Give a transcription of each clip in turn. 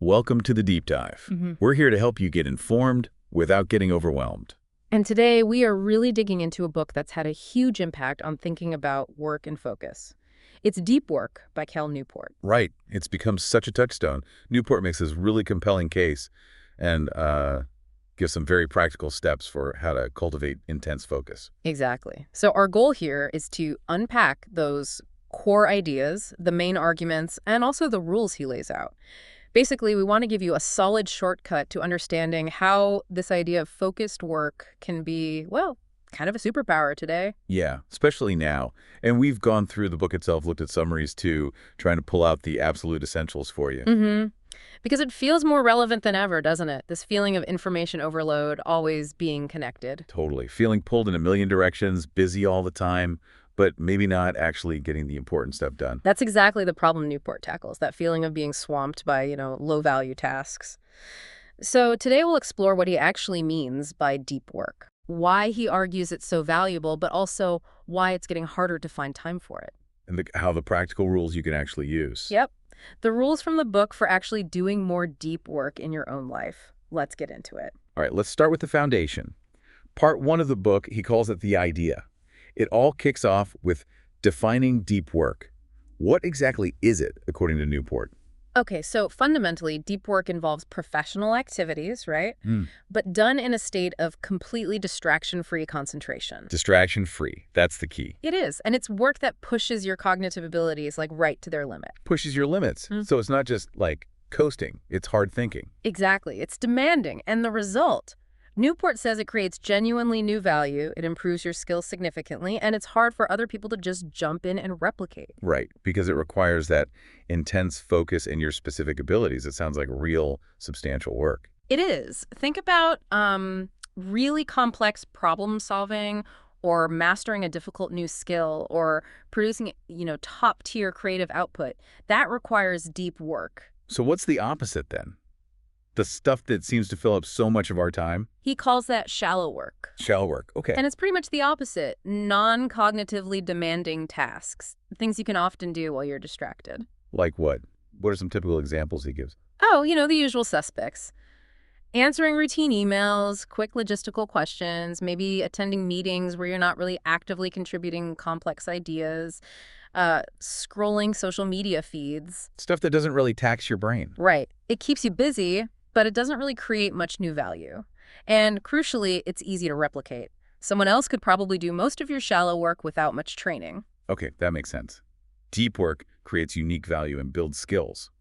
Welcome to the Deep Dive. We're here to help you get informed without getting overwhelmed. And today we are really digging into a book that's had a huge impact on thinking about work and focus. It's Deep Work by Cal Newport. Right. It's become such a touchstone. Newport makes this really compelling case and gives some very practical steps for how to cultivate intense focus. Exactly. So our goal here is to unpack those core ideas, the main arguments, and also the rules he lays out. Basically, we want to give you a solid shortcut to understanding how this idea of focused work can be, well, kind of a superpower today. Yeah, especially now. And we've gone through the book itself, looked at summaries too, trying to pull out the absolute essentials for you. Because it feels more relevant than ever, doesn't it? This feeling of information overload, always being connected. Totally. Feeling pulled in a million directions, busy all the time, but maybe not actually getting the important stuff done. That's exactly the problem Newport tackles, that feeling of being swamped by, low-value tasks. So today we'll explore what he actually means by deep work, why he argues it's so valuable, but also why it's getting harder to find time for it. And how the practical rules you can actually use. Yep. The rules from the book for actually doing more deep work in your own life. Let's get into it. All right, let's start with the foundation. Part 1 of the book, he calls it the idea. It all kicks off with defining deep work. What exactly is it, according to Newport? Okay, so fundamentally, deep work involves professional activities, right? But done in a state of completely distraction-free concentration. Distraction-free. That's the key. It is, and it's work that pushes your cognitive abilities, right to their limit. Pushes your limits. So it's not just, coasting. It's hard thinking. Exactly. It's demanding, and the result... Newport says it creates genuinely new value, it improves your skills significantly, and it's hard for other people to just jump in and replicate. Right, because it requires that intense focus in your specific abilities. It sounds like real, substantial work. It is. Think about really complex problem solving or mastering a difficult new skill or producing, top-tier creative output. That requires deep work. So what's the opposite then? The stuff that seems to fill up so much of our time? He calls that shallow work. Shallow work, okay. And it's pretty much the opposite. Non-cognitively demanding tasks. Things you can often do while you're distracted. Like what? What are some typical examples he gives? Oh, the usual suspects. Answering routine emails, quick logistical questions, maybe attending meetings where you're not really actively contributing complex ideas, scrolling social media feeds. Stuff that doesn't really tax your brain. Right. It keeps you busy, but it doesn't really create much new value. And crucially, it's easy to replicate. Someone else could probably do most of your shallow work without much training. Okay, that makes sense. Deep work creates unique value and builds skills.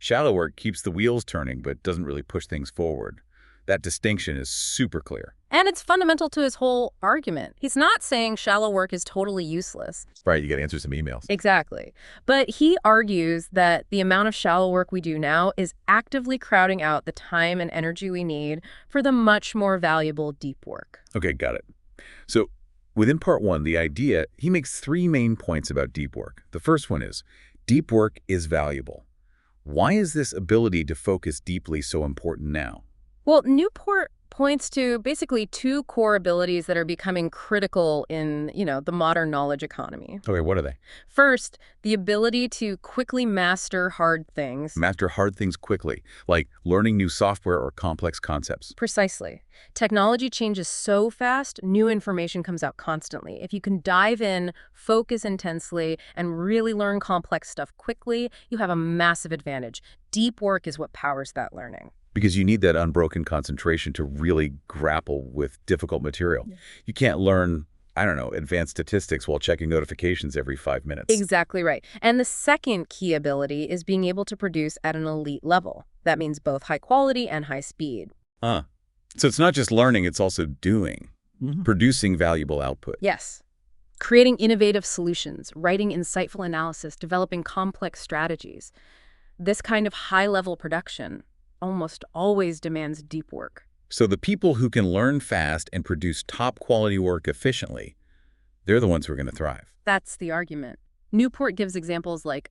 Shallow work keeps the wheels turning but doesn't really push things forward. That distinction is super clear. And it's fundamental to his whole argument. He's not saying shallow work is totally useless. Right, you got to answer some emails. Exactly. But he argues that the amount of shallow work we do now is actively crowding out the time and energy we need for the much more valuable deep work. Okay, got it. So within part 1, the idea, he makes 3 main points about deep work. The first one is, deep work is valuable. Why is this ability to focus deeply so important now? Well, Newport points to basically 2 core abilities that are becoming critical in, the modern knowledge economy. Okay, what are they? First, the ability to quickly master hard things. Master hard things quickly, like learning new software or complex concepts. Precisely. Technology changes so fast, new information comes out constantly. If you can dive in, focus intensely, and really learn complex stuff quickly, you have a massive advantage. Deep work is what powers that learning. Because you need that unbroken concentration to really grapple with difficult material. Yeah. You can't learn, advanced statistics while checking notifications every 5 minutes. Exactly right. And the second key ability is being able to produce at an elite level. That means both high quality and high speed. So it's not just learning, it's also doing, producing valuable output. Yes. Creating innovative solutions, writing insightful analysis, developing complex strategies. This kind of high-level production almost always demands deep work. So the people who can learn fast and produce top-quality work efficiently, they're the ones who are going to thrive. That's the argument. Newport gives examples like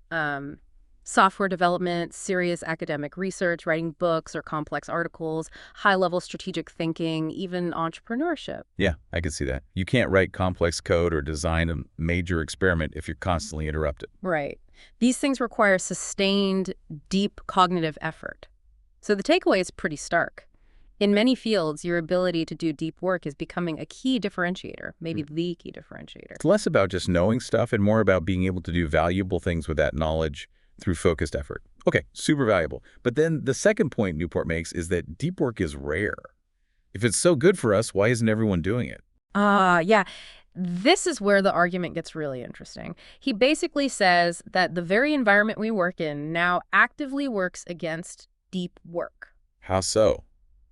software development, serious academic research, writing books or complex articles, high-level strategic thinking, even entrepreneurship. Yeah, I can see that. You can't write complex code or design a major experiment if you're constantly interrupted. Right. These things require sustained, deep cognitive effort. So the takeaway is pretty stark. In many fields, your ability to do deep work is becoming a key differentiator, maybe the key differentiator. It's less about just knowing stuff and more about being able to do valuable things with that knowledge through focused effort. Okay, super valuable. But then the second point Newport makes is that deep work is rare. If it's so good for us, why isn't everyone doing it? Yeah. This is where the argument gets really interesting. He basically says that the very environment we work in now actively works against deep work. How so?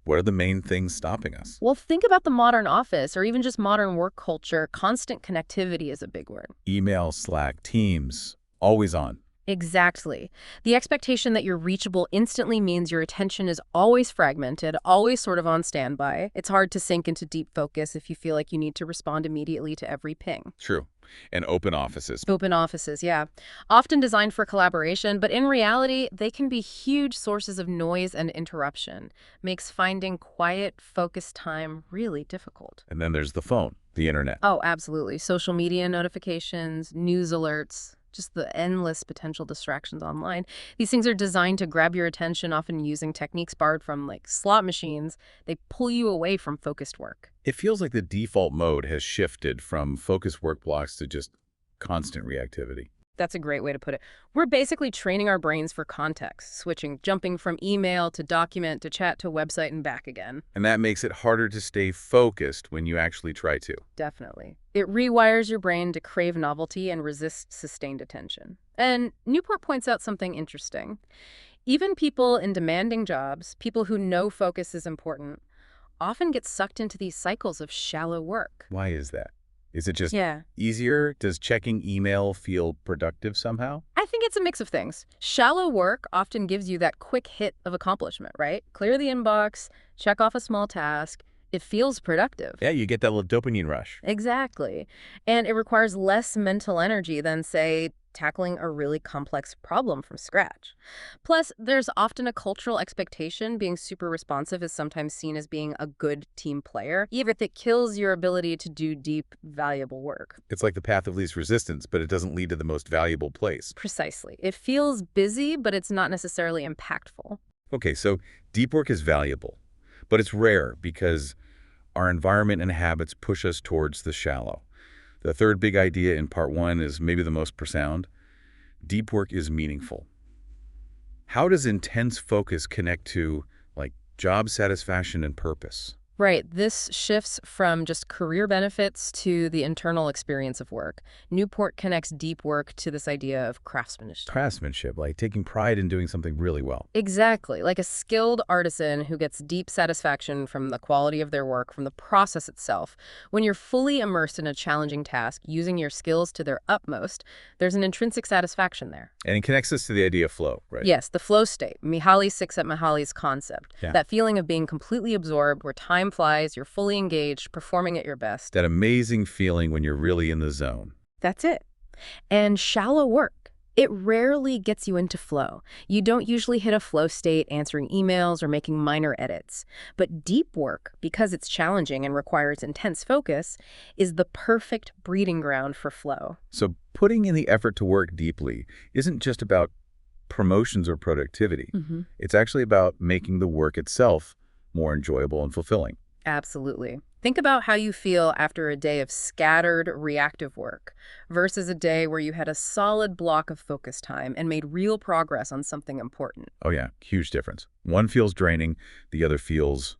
What are the main things stopping us? Well, think about the modern office or even just modern work culture. Constant connectivity is a big word. Email, Slack, Teams, always on. Exactly. The expectation that you're reachable instantly means your attention is always fragmented, always sort of on standby. It's hard to sink into deep focus if you feel like you need to respond immediately to every ping. True. And open offices. Open offices, yeah. Often designed for collaboration, but in reality, they can be huge sources of noise and interruption. Makes finding quiet, focused time really difficult. And then there's the phone, the internet. Oh, absolutely. Social media notifications, news alerts, just the endless potential distractions online. These things are designed to grab your attention, often using techniques borrowed from like slot machines. They pull you away from focused work. It feels like the default mode has shifted from focused work blocks to just constant reactivity. That's a great way to put it. We're basically training our brains for context, jumping from email to document to chat to website and back again. And that makes it harder to stay focused when you actually try to. Definitely. It rewires your brain to crave novelty and resist sustained attention. And Newport points out something interesting. Even people in demanding jobs, people who know focus is important, often get sucked into these cycles of shallow work. Why is that? Is it just Yeah. easier? Does checking email feel productive somehow? I think it's a mix of things. Shallow work often gives you that quick hit of accomplishment, right? Clear the inbox, check off a small task. It feels productive. Yeah, you get that little dopamine rush. Exactly. And it requires less mental energy than, say, tackling a really complex problem from scratch. Plus, there's often a cultural expectation. Being super responsive is sometimes seen as being a good team player, even if it kills your ability to do deep, valuable work. It's like the path of least resistance, but it doesn't lead to the most valuable place. Precisely. It feels busy, but it's not necessarily impactful. Okay, so deep work is valuable, but it's rare because our environment and habits push us towards the shallow. The third big idea in part one is maybe the most profound. Deep work is meaningful. How does intense focus connect to, like, job satisfaction and purpose? Right. This shifts from just career benefits to the internal experience of work. Newport connects deep work to this idea of craftsmanship. Craftsmanship, like taking pride in doing something really well. Exactly. Like a skilled artisan who gets deep satisfaction from the quality of their work, from the process itself. When you're fully immersed in a challenging task, using your skills to their utmost, there's an intrinsic satisfaction there. And it connects us to the idea of flow, right? Yes, the flow state. Mihaly Csikszentmihalyi's concept. Yeah. That feeling of being completely absorbed, where time flies, you're fully engaged, performing at your best. That amazing feeling when you're really in the zone. That's it. And shallow work, it rarely gets you into flow. You don't usually hit a flow state answering emails or making minor edits. But deep work, because it's challenging and requires intense focus, is the perfect breeding ground for flow. So putting in the effort to work deeply isn't just about promotions or productivity. It's actually about making the work itself more enjoyable and fulfilling. Absolutely. Think about how you feel after a day of scattered, reactive work versus a day where you had a solid block of focus time and made real progress on something important. Oh yeah, huge difference. One feels draining, the other feels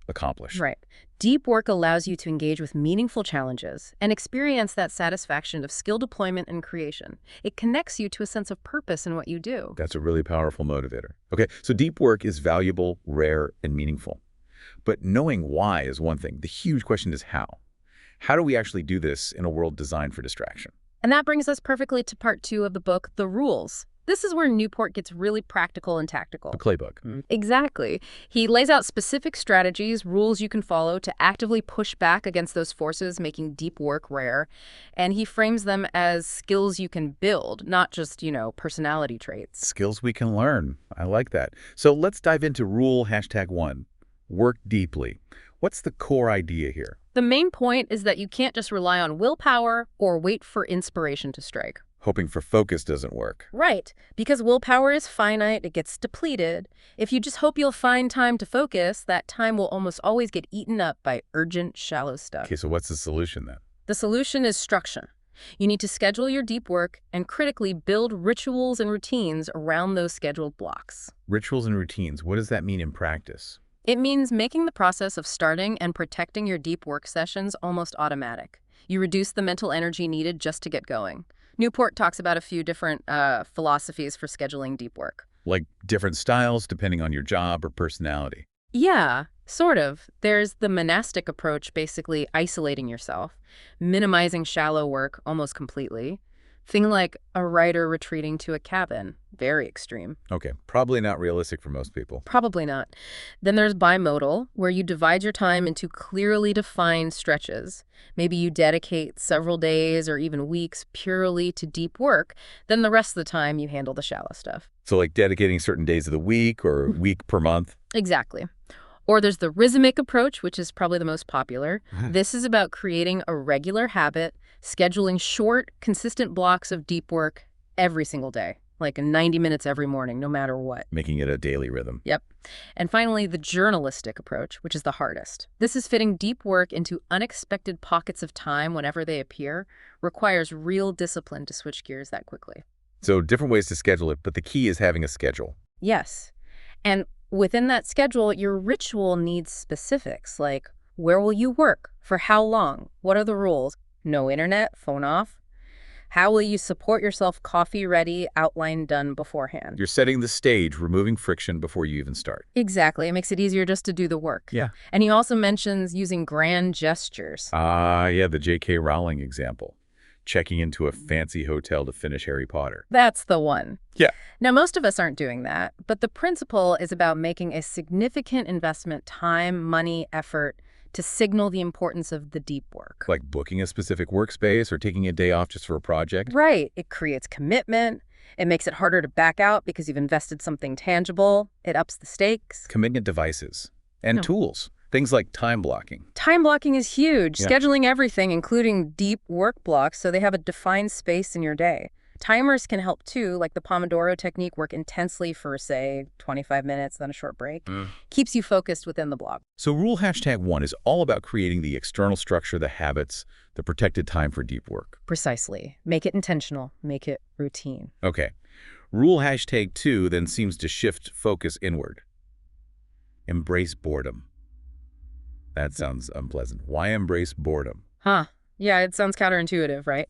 accomplished. Right. Deep work allows you to engage with meaningful challenges and experience that satisfaction of skill deployment and creation. It connects you to a sense of purpose in what you do. That's a really powerful motivator. Okay, so deep work is valuable, rare, and meaningful. But knowing why is one thing. The huge question is how. How do we actually do this in a world designed for distraction? And that brings us perfectly to part 2 of the book, The Rules. This is where Newport gets really practical and tactical. The playbook. Exactly. He lays out specific strategies, rules you can follow to actively push back against those forces making deep work rare. And he frames them as skills you can build, not just, personality traits. Skills we can learn. I like that. So let's dive into rule #1. Work deeply. What's the core idea here? The main point is that you can't just rely on willpower or wait for inspiration to strike. hoping for focus doesn't work. Right, because willpower is finite, it gets depleted. If you just hope you'll find time to focus, that time will almost always get eaten up by urgent, shallow stuff. Okay, so what's the solution then? The solution is structure. You need to schedule your deep work and critically build rituals and routines around those scheduled blocks. Rituals and routines, what does that mean in practice? It means making the process of starting and protecting your deep work sessions almost automatic. You reduce the mental energy needed just to get going. Newport talks about a few different philosophies for scheduling deep work. Like different styles depending on your job or personality. Yeah, sort of. There's the monastic approach, basically isolating yourself, minimizing shallow work almost completely. Thing like a writer retreating to a cabin. Very extreme. Okay, probably not realistic for most people. Probably not. Then there's bimodal, where you divide your time into clearly defined stretches. Maybe you dedicate several days or even weeks purely to deep work, then the rest of the time you handle the shallow stuff. So like dedicating certain days of the week or week per month? Exactly. Or there's the rhythmic approach, which is probably the most popular. This is about creating a regular habit, scheduling short, consistent blocks of deep work every single day, like 90 minutes every morning, no matter what. Making it a daily rhythm. Yep. And finally, the journalistic approach, which is the hardest. This is fitting deep work into unexpected pockets of time whenever they appear, requires real discipline to switch gears that quickly. So different ways to schedule it, but the key is having a schedule. Yes. And within that schedule, your ritual needs specifics, like where will you work? For how long? What are the rules? No internet, phone off. How will you support yourself? Coffee ready, outline done beforehand. You're setting the stage, removing friction before you even start. Exactly. It makes it easier just to do the work. Yeah. And he also mentions using grand gestures. Yeah, the J.K. Rowling example. Checking into a fancy hotel to finish Harry Potter. That's the one. Yeah. Now, most of us aren't doing that, but the principle is about making a significant investment, time, money, effort, to signal the importance of the deep work. Like booking a specific workspace or taking a day off just for a project? Right. It creates commitment. It makes it harder to back out because you've invested something tangible. It ups the stakes. Commitment devices and No. tools. Things like time blocking. Time blocking is huge. Yeah. Scheduling everything, including deep work blocks, so they have a defined space in your day. Timers can help too, like the Pomodoro technique, work intensely for, say, 25 minutes, then a short break. Keeps you focused within the block. So rule #1 is all about creating the external structure, the habits, the protected time for deep work. Precisely. Make it intentional. Make it routine. Okay. Rule #2 then seems to shift focus inward. Embrace boredom. That sounds unpleasant. Why embrace boredom? Huh. Yeah, it sounds counterintuitive, right?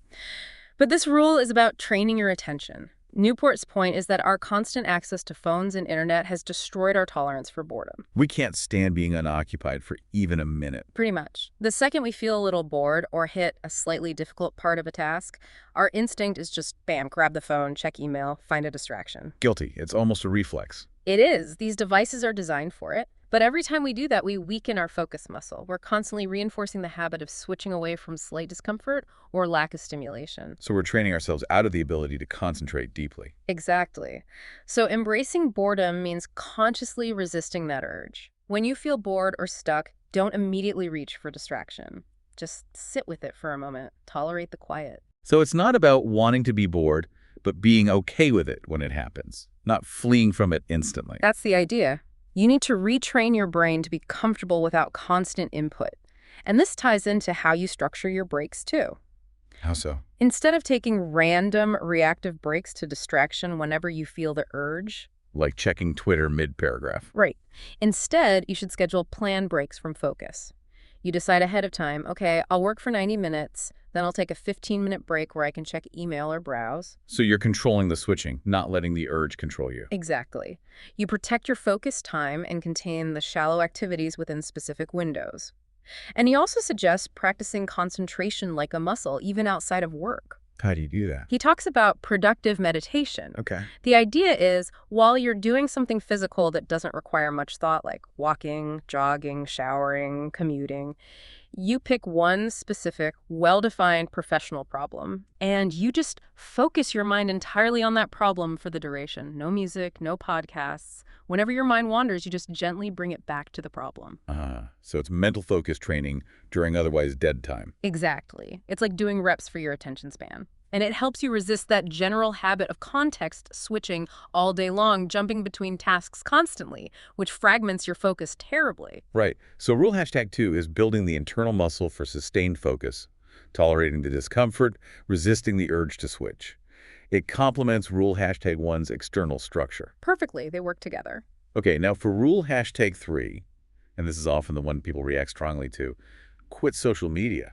But this rule is about training your attention. Newport's point is that our constant access to phones and internet has destroyed our tolerance for boredom. We can't stand being unoccupied for even a minute. Pretty much. The second we feel a little bored or hit a slightly difficult part of a task, our instinct is just, bam, grab the phone, check email, find a distraction. Guilty. It's almost a reflex. It is. These devices are designed for it. But every time we do that, we weaken our focus muscle. We're constantly reinforcing the habit of switching away from slight discomfort or lack of stimulation. So we're training ourselves out of the ability to concentrate deeply. Exactly. So embracing boredom means consciously resisting that urge. When you feel bored or stuck, don't immediately reach for distraction. Just sit with it for a moment. Tolerate the quiet. So it's not about wanting to be bored, but being okay with it when it happens, not fleeing from it instantly. That's the idea. You need to retrain your brain to be comfortable without constant input. And this ties into how you structure your breaks, too. How so? Instead of taking random reactive breaks to distraction whenever you feel the urge. Like checking Twitter mid-paragraph. Right. Instead, you should schedule planned breaks from focus. You decide ahead of time, okay, I'll work for 90 minutes, then I'll take a 15-minute break where I can check email or browse. So you're controlling the switching, not letting the urge control you. Exactly. You protect your focus time and contain the shallow activities within specific windows. And he also suggests practicing concentration like a muscle, even outside of work. How do you do that? He talks about productive meditation. Okay. The idea is, while you're doing something physical that doesn't require much thought, like walking, jogging, showering, commuting, you pick one specific, well-defined professional problem, and you just focus your mind entirely on that problem for the duration. No music, no podcasts. Whenever your mind wanders, you just gently bring it back to the problem. So it's mental focus training during otherwise dead time. Exactly. It's like doing reps for your attention span. and it helps you resist that general habit of context switching all day long, jumping between tasks constantly, which fragments your focus terribly. Right. So rule hashtag 2 is building the internal muscle for sustained focus, tolerating the discomfort, resisting the urge to switch. It complements rule hashtag 1's external structure. Perfectly, they work together. Okay, now for rule hashtag 3, and this is often the one people react strongly to, quit social media.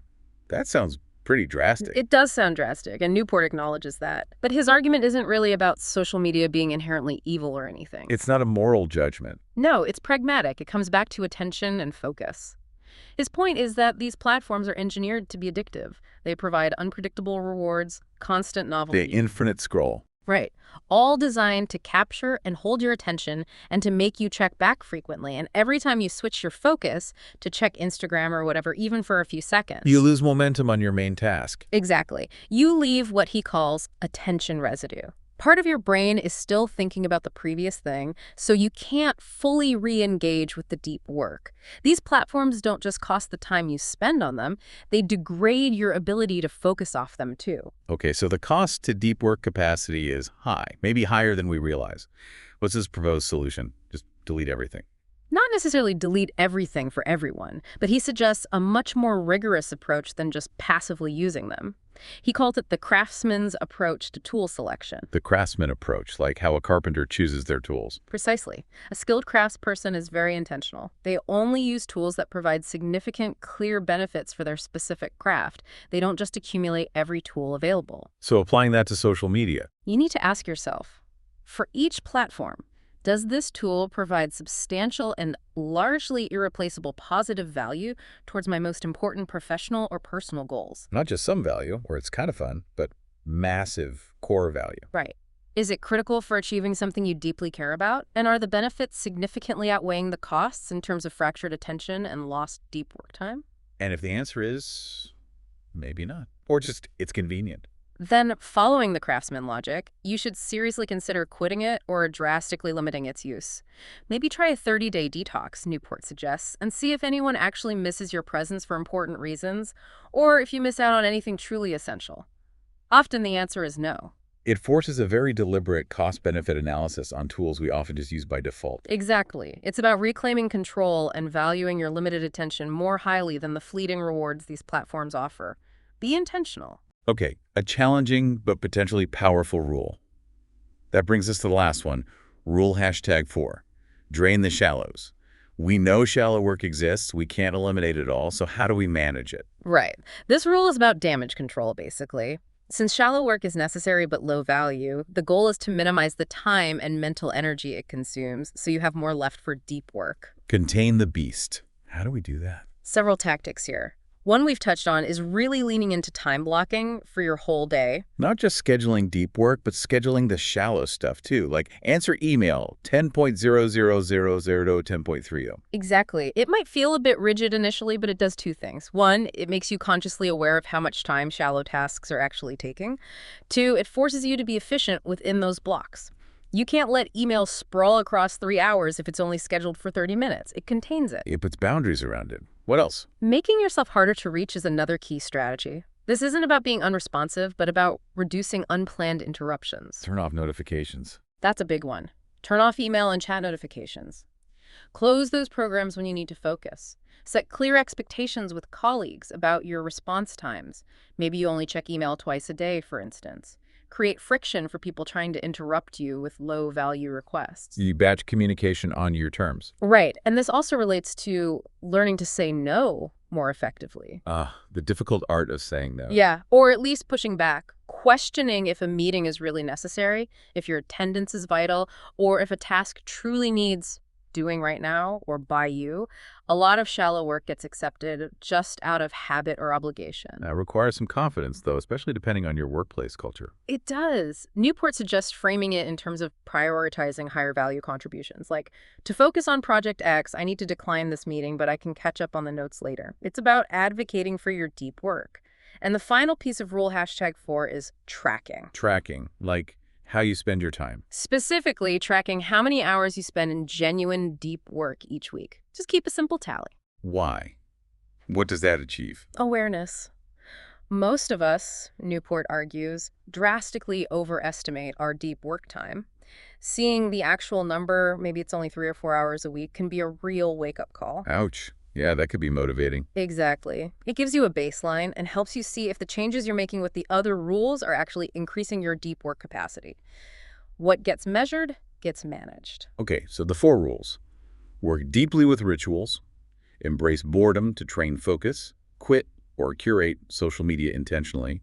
That sounds pretty drastic. It does sound drastic, and Newport acknowledges that. But his argument isn't really about social media being inherently evil or anything. It's not a moral judgment. No, it's pragmatic. It comes back to attention and focus. His point is that these platforms are engineered to be addictive. They provide unpredictable rewards, constant novelty. The infinite scroll. Right. All designed to capture and hold your attention and to make you check back frequently. And every time you switch your focus to check Instagram or whatever, even for a few seconds, You lose momentum on your main task. exactly. You leave what he calls attention residue. Part of your brain is still thinking about the previous thing, so you can't fully re-engage with the deep work. These platforms don't just cost the time you spend on them, they degrade your ability to focus off them too. Okay, so the cost to deep work capacity is high, maybe higher than we realize. What's his proposed solution? Just delete everything. Not necessarily delete everything for everyone, but he suggests a much more rigorous approach than just passively using them. He called it the craftsman's approach to tool selection. The craftsman approach, like how a carpenter chooses their tools. Precisely. A skilled craftsperson is very intentional. They only use tools that provide significant, clear benefits for their specific craft. They don't just accumulate every tool available. So applying that to social media. You need to ask yourself, for each platform, does this tool provide substantial and largely irreplaceable positive value towards my most important professional or personal goals? Not just some value, or it's kind of fun, but massive core value. Right. Is it critical for achieving something you deeply care about? And are the benefits significantly outweighing the costs in terms of fractured attention and lost deep work time? And if the answer is maybe not, or just it's convenient. Then, following the craftsman logic, you should seriously consider quitting it or drastically limiting its use. Maybe try a 30-day detox, Newport suggests, and see if anyone actually misses your presence for important reasons, or if you miss out on anything truly essential. Often the answer is no. It forces a very deliberate cost-benefit analysis on tools we often just use by default. Exactly. It's about reclaiming control and valuing your limited attention more highly than the fleeting rewards these platforms offer. Be intentional. Okay, a challenging but potentially powerful rule. That brings us to the last one, rule hashtag 4. Drain the shallows. We know shallow work exists, we can't eliminate it all, so how do we manage it? Right. This rule is about damage control, basically. Since shallow work is necessary but low value, the goal is to minimize the time and mental energy it consumes so you have more left for deep work. Contain the beast. How do we do that? Several tactics here. One we've touched on is really leaning into time blocking for your whole day. Not just scheduling deep work, but scheduling the shallow stuff too, like answer email 10.0000 to 10.30. Exactly. It might feel a bit rigid initially, but it does two things. One, it makes you consciously aware of how much time shallow tasks are actually taking. Two, it forces you to be efficient within those blocks. You can't let email sprawl across 3 hours if it's only scheduled for 30 minutes. It contains it. It puts boundaries around it. What else? Making yourself harder to reach is another key strategy. This isn't about being unresponsive, but about reducing unplanned interruptions. Turn off notifications. That's a big one. Turn off email and chat notifications. Close those programs when you need to focus. Set clear expectations with colleagues about your response times. Maybe you only check email twice a day, for instance. Create friction for people trying to interrupt you with low-value requests. You batch communication on your terms. Right, and this also relates to learning to say no more effectively. The difficult art of saying no. Yeah, or at least pushing back, questioning if a meeting is really necessary, if your attendance is vital, or if a task truly needs doing right now or by you. A lot of shallow work gets accepted just out of habit or obligation. That requires some confidence, though, especially depending on your workplace culture. It does. Newport suggests framing it in terms of prioritizing higher value contributions. Like, to focus on Project X, I need to decline this meeting, but I can catch up on the notes later. It's about advocating for your deep work. And the final piece of rule hashtag 4 is tracking. Tracking, like how you spend your time. Specifically, tracking how many hours you spend in genuine deep work each week. Just keep a simple tally. Why? What does that achieve? Awareness. Most of us, Newport argues, drastically overestimate our deep work time. Seeing the actual number, maybe it's only 3 or 4 hours a week, can be a real wake-up call. Ouch. Yeah, that could be motivating. Exactly. It gives you a baseline and helps you see if the changes you're making with the other rules are actually increasing your deep work capacity. What gets measured gets managed. Okay, so the 4 rules. Work deeply with rituals, embrace boredom to train focus, quit or curate social media intentionally,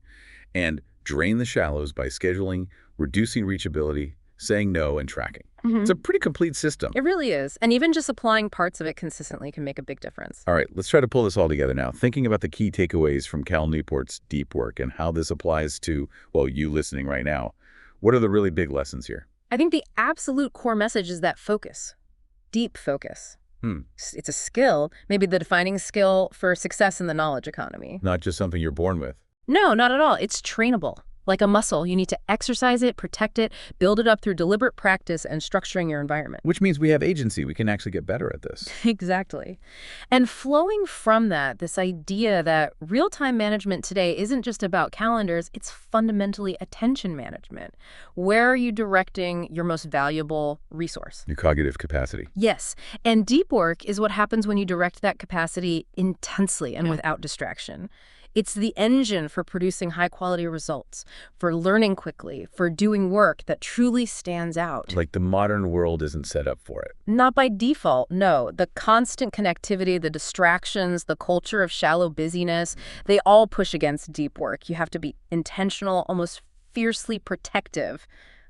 and drain the shallows by scheduling, reducing reachability, saying no, and tracking. It's a pretty complete system. It really is. And even just applying parts of it consistently can make a big difference. All right, let's try to pull this all together now. Thinking about the key takeaways from Cal Newport's deep work and how this applies to, well, you listening right now. What are the really big lessons here? I think the absolute core message is that focus. Deep focus. It's a skill, maybe the defining skill for success in the knowledge economy. Not just something you're born with. No, not at all. It's trainable. Like a muscle, you need to exercise it, protect it, build it up through deliberate practice and structuring your environment. Which means we have agency. We can actually get better at this. Exactly. And flowing from that, this idea that real-time management today isn't just about calendars, it's fundamentally attention management. Where are you directing your most valuable resource? Your cognitive capacity. Yes. And deep work is what happens when you direct that capacity intensely and without distraction. It's the engine for producing high-quality results, for learning quickly, for doing work that truly stands out. Like the modern world isn't set up for it. Not by default, no. The constant connectivity, the distractions, the culture of shallow busyness, they all push against deep work. You have to be intentional, almost fiercely protective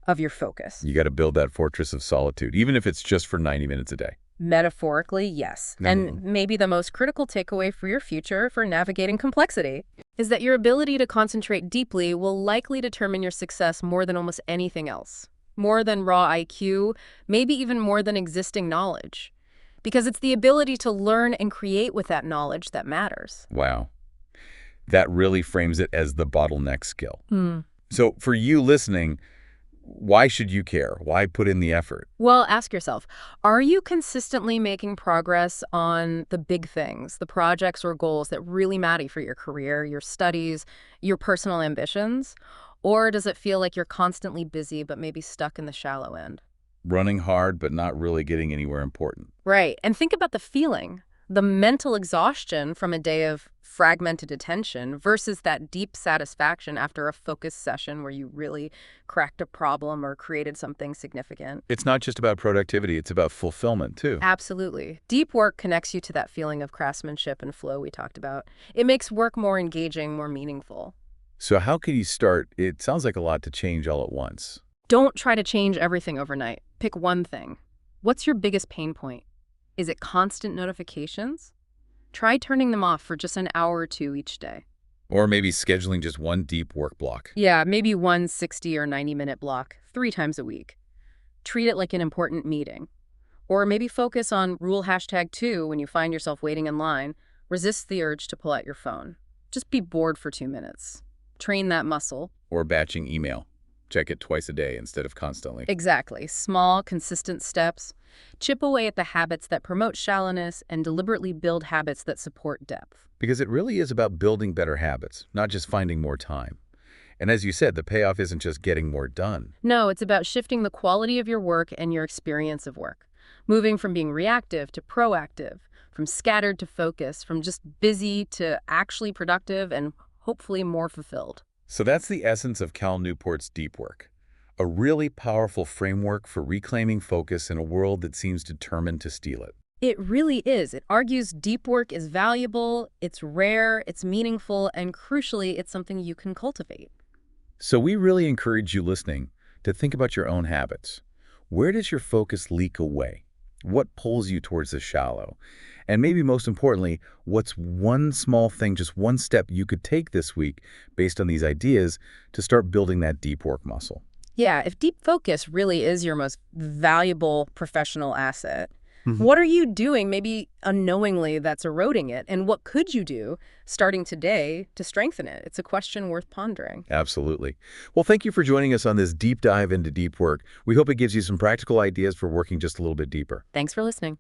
of your focus. You got to build that fortress of solitude, even if it's just for 90 minutes a day. Metaphorically, yes. And maybe the most critical takeaway for your future for navigating complexity is that your ability to concentrate deeply will likely determine your success more than almost anything else. More than raw IQ, maybe even more than existing knowledge. Because it's the ability to learn and create with that knowledge that matters. Wow. That really frames it as the bottleneck skill. So for you listening, why should you care? Why put in the effort? Well, ask yourself, are you consistently making progress on the big things, the projects or goals that really matter for your career, your studies, your personal ambitions? Or does it feel like you're constantly busy but maybe stuck in the shallow end? Running hard but not really getting anywhere important. Right. And think about the feeling, the mental exhaustion from a day of fragmented attention versus that deep satisfaction after a focused session where you really cracked a problem or created something significant. It's not just about productivity, it's about fulfillment too. Absolutely. Deep work connects you to that feeling of craftsmanship and flow we talked about. It makes work more engaging, more meaningful. So how can you start? It sounds like a lot to change all at once. Don't try to change everything overnight. Pick one thing. What's your biggest pain point? Is it constant notifications? Try turning them off for just an hour or two each day. Or maybe scheduling just one deep work block. Yeah, maybe one 60 or 90-minute block 3 times a week. Treat it like an important meeting. Or maybe focus on rule #2 when you find yourself waiting in line. Resist the urge to pull out your phone. Just be bored for 2 minutes. Train that muscle. Or batching email. Check it twice a day instead of constantly. Exactly. Small, consistent steps. Chip away at the habits that promote shallowness and deliberately build habits that support depth. Because it really is about building better habits, not just finding more time. And as you said, the payoff isn't just getting more done. No, it's about shifting the quality of your work and your experience of work. Moving from being reactive to proactive, from scattered to focused, from just busy to actually productive and hopefully more fulfilled. So that's the essence of Cal Newport's deep work. A really powerful framework for reclaiming focus in a world that seems determined to steal it. It really is. It argues deep work is valuable, it's rare, it's meaningful, and crucially, it's something you can cultivate. So we really encourage you listening to think about your own habits. Where does your focus leak away? What pulls you towards the shallow? And maybe most importantly, what's one small thing, just one step you could take this week based on these ideas to start building that deep work muscle? Yeah, if deep focus really is your most valuable professional asset, what are you doing, maybe unknowingly, that's eroding it? And what could you do starting today to strengthen it? It's a question worth pondering. Absolutely. Well, thank you for joining us on this deep dive into deep work. We hope it gives you some practical ideas for working just a little bit deeper. Thanks for listening.